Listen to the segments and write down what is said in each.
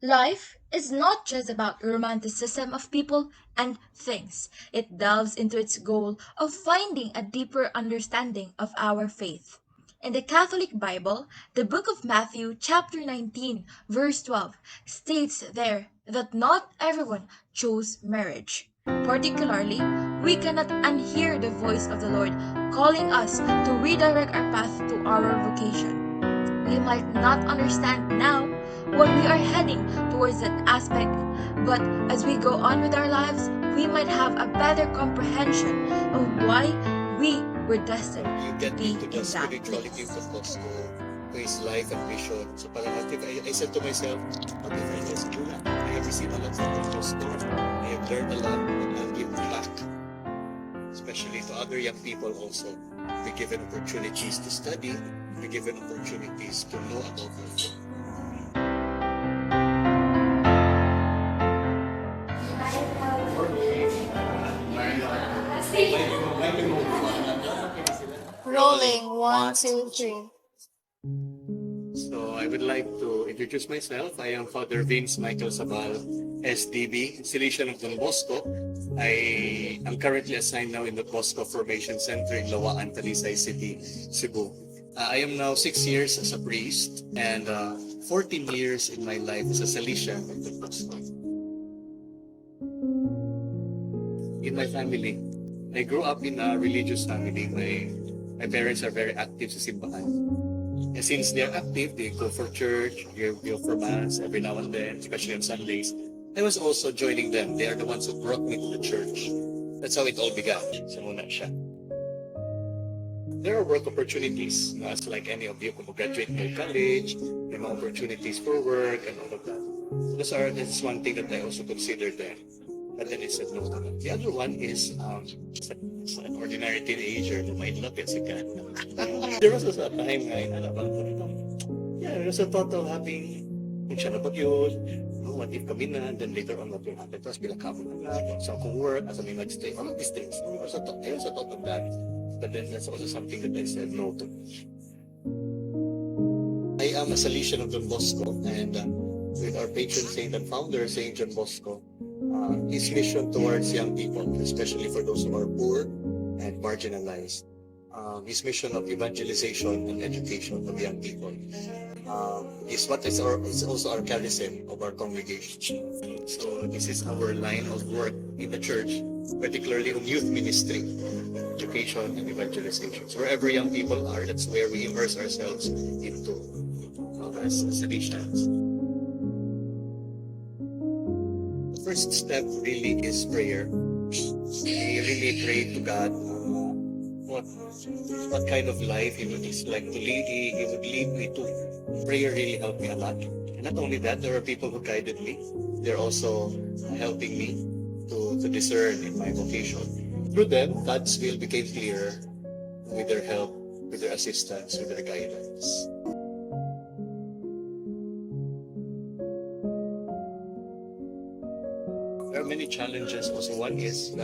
Life is not just about romanticism of people and things. It delves into its goal of finding a deeper understanding of our faith. In the Catholic Bible, the book of Matthew, chapter 19, verse 12, states there that not everyone chose marriage. Particularly, we cannot unhear the voice of the Lord calling us to redirect our path to our vocation. We might not understand now when we are heading towards that aspect, but as we go on with our lives, we might have a better comprehension of why we were destined You to get be into the in that spirituality place. of the gospel, to his life and vision. So parang I said to myself, okay, friends, I have received a lot from the gospel. I have learned a lot, and I'll give back, especially to other young people also. Be given opportunities to study, be given opportunities to know about God. Rolling, one, two, three. So I would like to introduce myself. I am Father Vince Michael Sabal, SDB, Salesian of Don Bosco. I am currently assigned now in the Bosco Formation Center in Lawaan, Talisay City, Cebu. I am now 6 years as a priest and 14 years in my life as a Salesian of Don Bosco. In my family, I grew up in a religious family. My parents are very active sa simbahan. And since they're active, they go for church, they go for mass every now and then, especially on Sundays. I was also joining them. They are the ones who brought me to the church. That's how it all began. So muna siya. There are work opportunities, as like any of you who graduate from college, there are opportunities for work and all of that. That's one thing that I also considered there. But then it said no to that. The other one is an ordinary teenager who might not get sick. There was also a time na there was a thought of having kung siya na yun, what if kami na, then later on what will happen. Tapos bilang kamo na, so kung work, as a may mag-stay, all of these things. I also thought of that. But then that's also something that I said no to. I am a Salesian of Don Bosco, and with our patron saint and founder, Saint John Bosco, his mission towards young people, especially for those who are poor and marginalized. His mission of evangelization and education of young people is also our charism of our congregation. So this is our line of work in the church, particularly on youth ministry, education and evangelization. So wherever young people are, that's where we immerse ourselves into as Salesians. The first step really is prayer. We really pray to God what kind of life He would like to lead. He would lead me to. Prayer really helped me a lot. And not only that, there are people who guided me. They're also helping me to discern in my vocation. Through them, God's will became clearer with their help, with their assistance, with their guidance. There are many challenges. Also, one is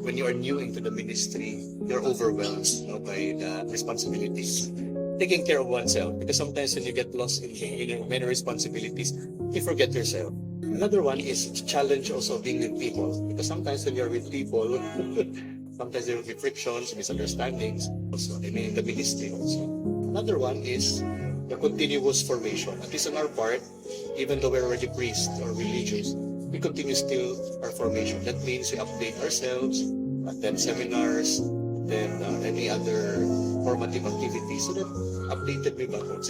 when you are new into the ministry, you're overwhelmed by the responsibilities. Taking care of oneself, because sometimes when you get lost in many responsibilities, you forget yourself. Another one is challenge also being with people, because sometimes when you're with people, sometimes there will be frictions, misunderstandings. Also, I mean, in the ministry also. Another one is the continuous formation. At least on our part, even though we're already priests or religious, we continue still our formation. That means we update ourselves, attend seminars, then any other formative activities, so that updated me ba kung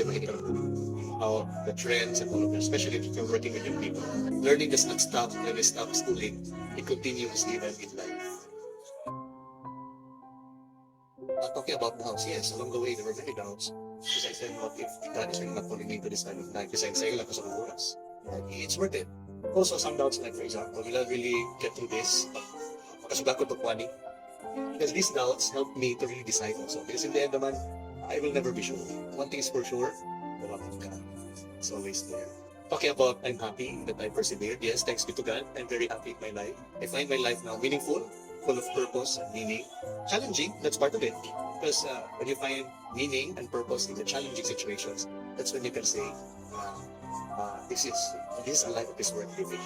how the trends and all of that, especially if you're working with young people. Learning does not stop when we stop schooling. It continues even in life. Talking about doubts, yes, along the way there were many doubts. Because I said, what if God is really not calling me to this kind of life? Kasi ang sayo lang ko sa oras. It's worth it. Also, some doubts, like for example, will I really get through this? Makasuga ko to kwani? Because these doubts help me to really decide also. Because in the end naman, I will never be sure. One thing is for sure, the love of God. It's always there. Talking about I'm happy that I persevered. Yes, thanks be to God. I'm very happy in my life. I find my life now meaningful, full of purpose and meaning. Challenging, that's part of it. Because when you find meaning and purpose in the challenging situations, that's when you can say, This is a life that is worth living.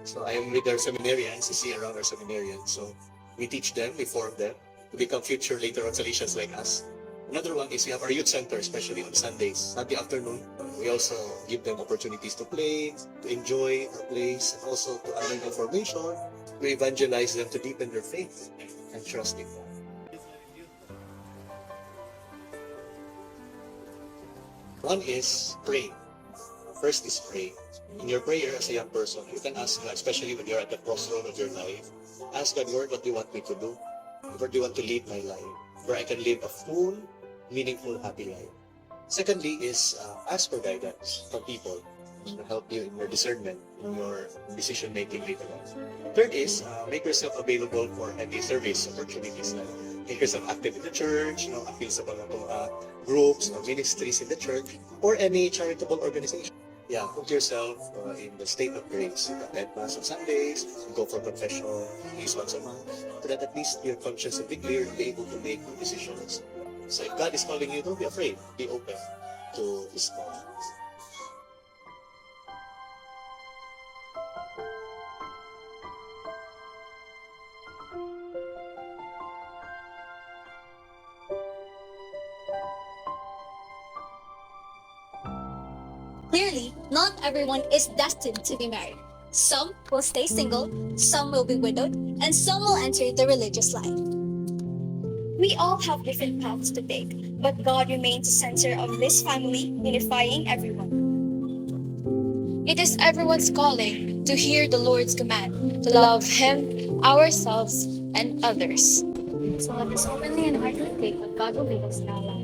So I am with our seminarians, you see around our seminarians. So we teach them, we form them to become future later on Salesians like us. Another one is we have our youth center, especially on Sundays. Sunday afternoon, we also give them opportunities to play, to enjoy our place, and also to undergo formation. We evangelize them to deepen their faith and trust in God. One is pray. First is pray. In your prayer as a young person, you can ask God, especially when you're at the crossroad of your life, ask God, Lord, what do you want me to do? Where do you want to lead my life? Where I can live a full, meaningful, happy life. Secondly is ask for guidance from people to help you in your discernment, in your decision making later on. Third is make yourself available for any service opportunities. Like make yourself active in the church, appeal sa mga groups or ministries in the church, or any charitable organization. Yeah, put yourself in the state of grace. You attend Mass on Sundays, you go for confession at least once a month, so that at least your conscience will be clear and be able to make good decisions. So if God is calling you, don't be afraid. Be open to His call. Clearly, not everyone is destined to be married. Some will stay single, some will be widowed, and some will enter the religious life. We all have different paths to take, but God remains the center of this family, unifying everyone. It is everyone's calling to hear the Lord's command, to love Him, ourselves, and others. So let us openly and heartily take what God will lead us in our lives.